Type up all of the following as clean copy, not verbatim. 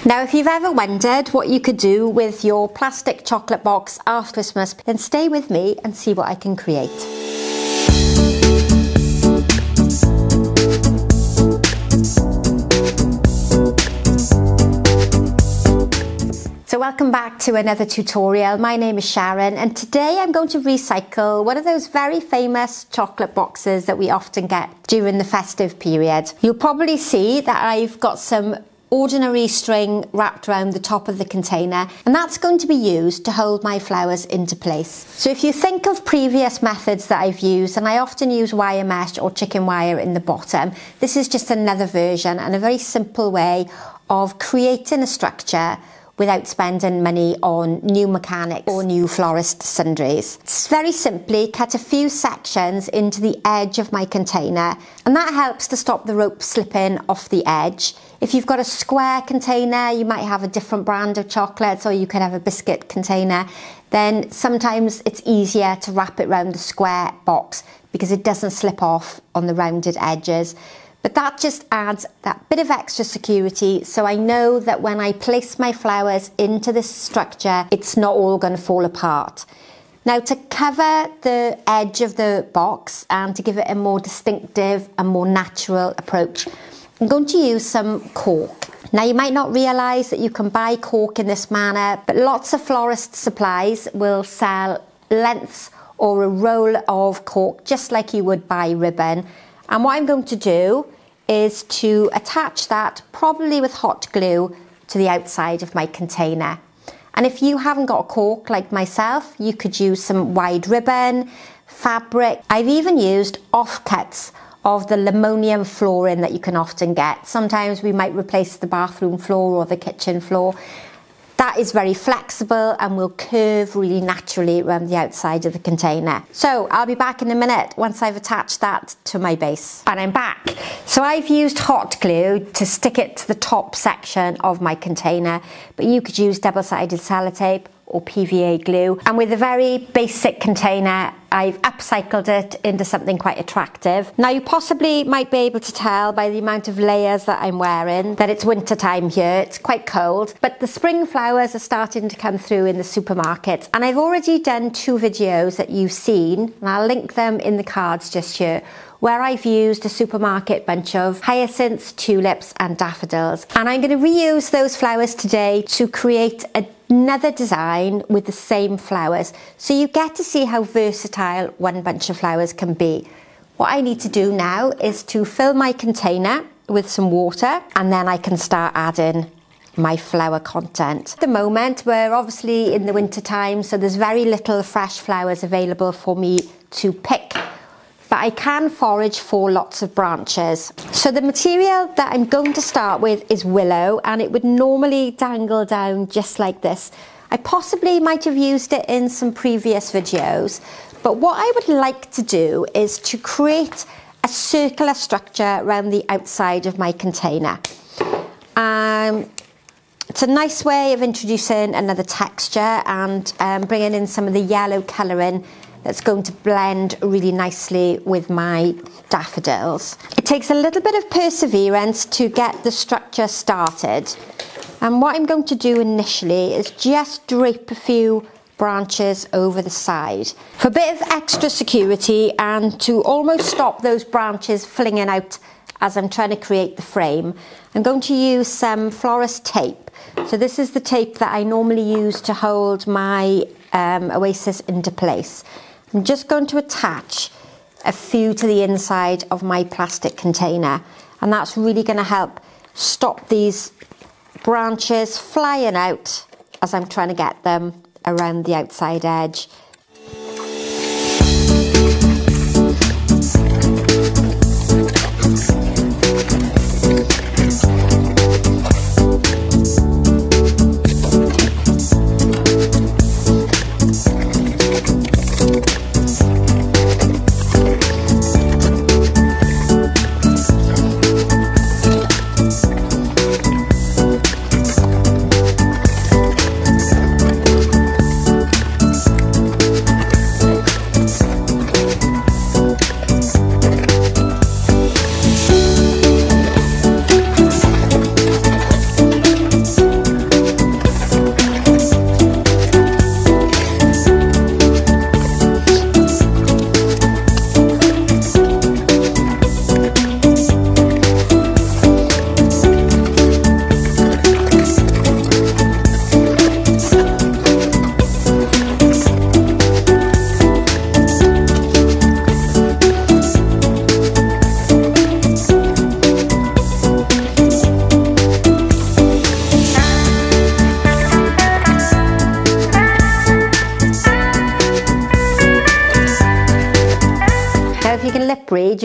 Now, if you've ever wondered what you could do with your plastic chocolate box after Christmas, then stay with me and see what I can create. So welcome back to another tutorial. My name is Sharon, and today I'm going to recycle one of those very famous chocolate boxes that we often get during the festive period. You'll probably see that I've got some ordinary string wrapped around the top of the container, and that's going to be used to hold my flowers into place. So if you think of previous methods that I've used, and I often use wire mesh or chicken wire in the bottom, this is just another version and a very simple way of creating a structure without spending money on new mechanics or new florist sundries. It's very simply cut a few sections into the edge of my container, and that helps to stop the rope slipping off the edge. If you've got a square container, you might have a different brand of chocolates, or you could have a biscuit container, then sometimes it's easier to wrap it around the square box because it doesn't slip off on the rounded edges. But that just adds that bit of extra security, so I know that when I place my flowers into this structure, it's not all going to fall apart. Now, to cover the edge of the box and to give it a more distinctive and more natural approach, I'm going to use some cork. Now, you might not realise that you can buy cork in this manner, but lots of florist supplies will sell lengths or a roll of cork just like you would buy ribbon. And what I'm going to do is to attach that, probably with hot glue, to the outside of my container. And if you haven't got a cork like myself, you could use some wide ribbon, fabric. I've even used offcuts of the linoleum flooring that you can often get. Sometimes we might replace the bathroom floor or the kitchen floor. That is very flexible and will curve really naturally around the outside of the container. So I'll be back in a minute once I've attached that to my base. And I'm back. So I've used hot glue to stick it to the top section of my container, but you could use double-sided sellotape or PVA glue. And with a very basic container, I've upcycled it into something quite attractive. Now, you possibly might be able to tell by the amount of layers that I'm wearing that it's winter time here. It's quite cold, but the spring flowers are starting to come through in the supermarket. And I've already done 2 videos that you've seen, and I'll link them in the cards just here, where I've used a supermarket bunch of hyacinths, tulips and daffodils. And I'm going to reuse those flowers today to create another design with the same flowers, so you get to see how versatile one bunch of flowers can be. What I need to do now is to fill my container with some water, and then I can start adding my flower content. At the moment, we're obviously in the winter time, so there's very little fresh flowers available for me to pick, but I can forage for lots of branches. So the material that I'm going to start with is willow, and it would normally dangle down just like this. I possibly might have used it in some previous videos, but what I would like to do is to create a circular structure around the outside of my container. It's a nice way of introducing another texture and bringing in some of the yellow colouring that's going to blend really nicely with my daffodils. It takes a little bit of perseverance to get the structure started. And what I'm going to do initially is just drape a few branches over the side for a bit of extra security and to almost stop those branches flinging out as I'm trying to create the frame. I'm going to use some florist tape. So this is the tape that I normally use to hold my oasis into place. I'm just going to attach a few to the inside of my plastic container, and that's really going to help stop these branches flying out as I'm trying to get them around the outside edge.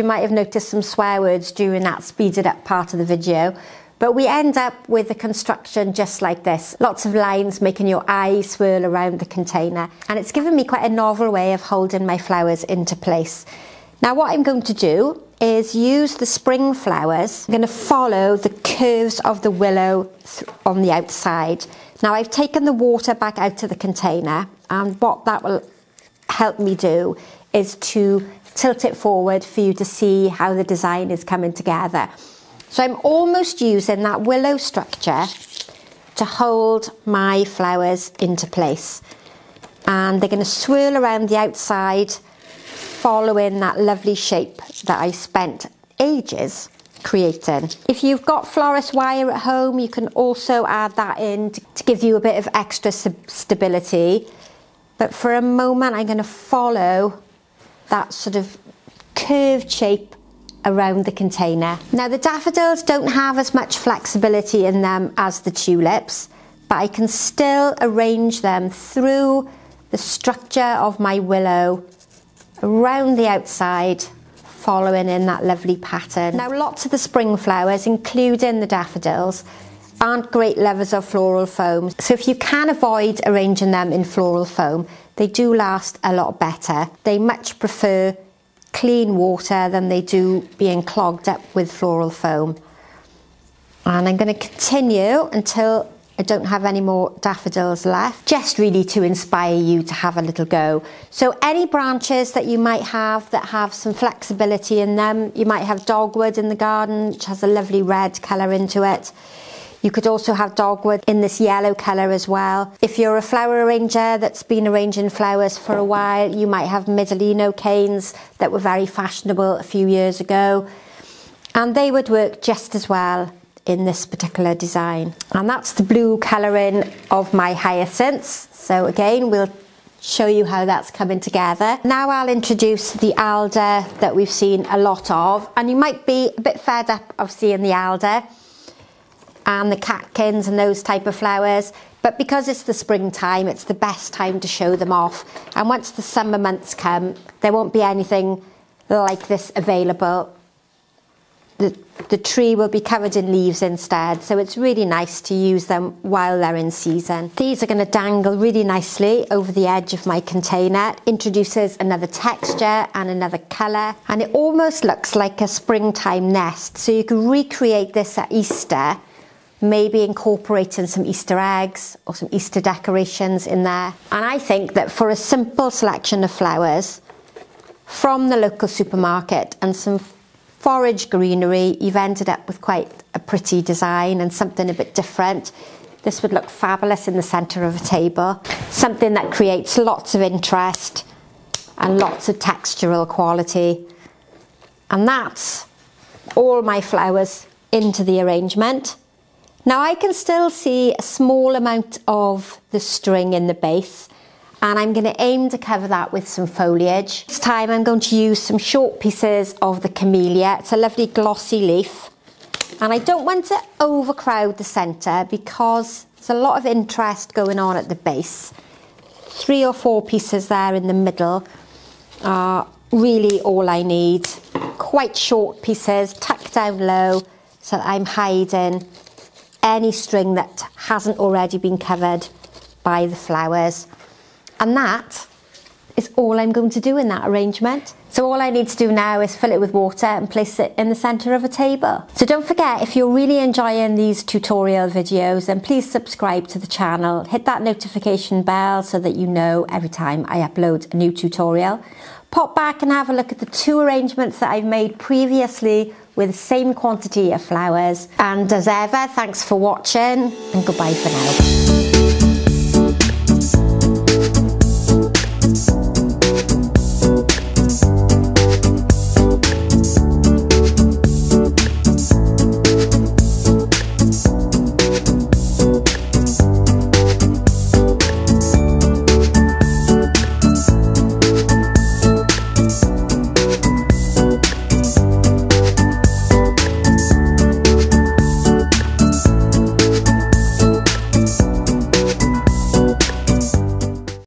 you might have noticed some swear words during that speeded up part of the video. But we end up with a construction just like this. Lots of lines making your eye swirl around the container. And it's given me quite a novel way of holding my flowers into place. Now what I'm going to do is use the spring flowers. I'm going to follow the curves of the willow on the outside. Now I've taken the water back out of the container, and what that will help me do is to tilt it forward for you to see how the design is coming together. So I'm almost using that willow structure to hold my flowers into place. And they're going to swirl around the outside, following that lovely shape that I spent ages creating. If you've got florist wire at home, you can also add that in to give you a bit of extra stability. But for a moment, I'm going to follow that sort of curved shape around the container. Now the daffodils don't have as much flexibility in them as the tulips, but I can still arrange them through the structure of my willow around the outside, following in that lovely pattern. Now lots of the spring flowers, including the daffodils, aren't great lovers of floral foam, so if you can avoid arranging them in floral foam, they do last a lot better. They much prefer clean water than they do being clogged up with floral foam. And I'm going to continue until I don't have any more daffodils left, just really to inspire you to have a little go. So any branches that you might have that have some flexibility in them, you might have dogwood in the garden, which has a lovely red colour into it. You could also have dogwood in this yellow colour as well. If you're a flower arranger that's been arranging flowers for a while, you might have Midelino canes that were very fashionable a few years ago. And they would work just as well in this particular design. And that's the blue colouring of my hyacinths. So again, we'll show you how that's coming together. Now I'll introduce the alder that we've seen a lot of. And you might be a bit fed up of seeing the alder and the catkins and those type of flowers, but because it's the springtime, it's the best time to show them off. And once the summer months come, there won't be anything like this available. The tree will be covered in leaves instead, so it's really nice to use them while they're in season. These are going to dangle really nicely over the edge of my container. It introduces another texture and another colour, and it almost looks like a springtime nest. So you can recreate this at Easter, maybe incorporating some Easter eggs or some Easter decorations in there. And I think that for a simple selection of flowers from the local supermarket and some forage greenery, you've ended up with quite a pretty design and something a bit different. This would look fabulous in the centre of a table. Something that creates lots of interest and lots of textural quality. And that's all my flowers into the arrangement. Now I can still see a small amount of the string in the base, and I'm going to aim to cover that with some foliage. This time I'm going to use some short pieces of the camellia. It's a lovely glossy leaf, and I don't want to overcrowd the centre because there's a lot of interest going on at the base. 3 or 4 pieces there in the middle are really all I need. Quite short pieces tucked down low so that I'm hiding any string that hasn't already been covered by the flowers. And that is all I'm going to do in that arrangement. So all I need to do now is fill it with water and place it in the centre of a table. So don't forget, if you're really enjoying these tutorial videos, then please subscribe to the channel. Hit that notification bell so that you know every time I upload a new tutorial. Pop back and have a look at the 2 arrangements that I've made previously with the same quantity of flowers. And as ever, thanks for watching and goodbye for now.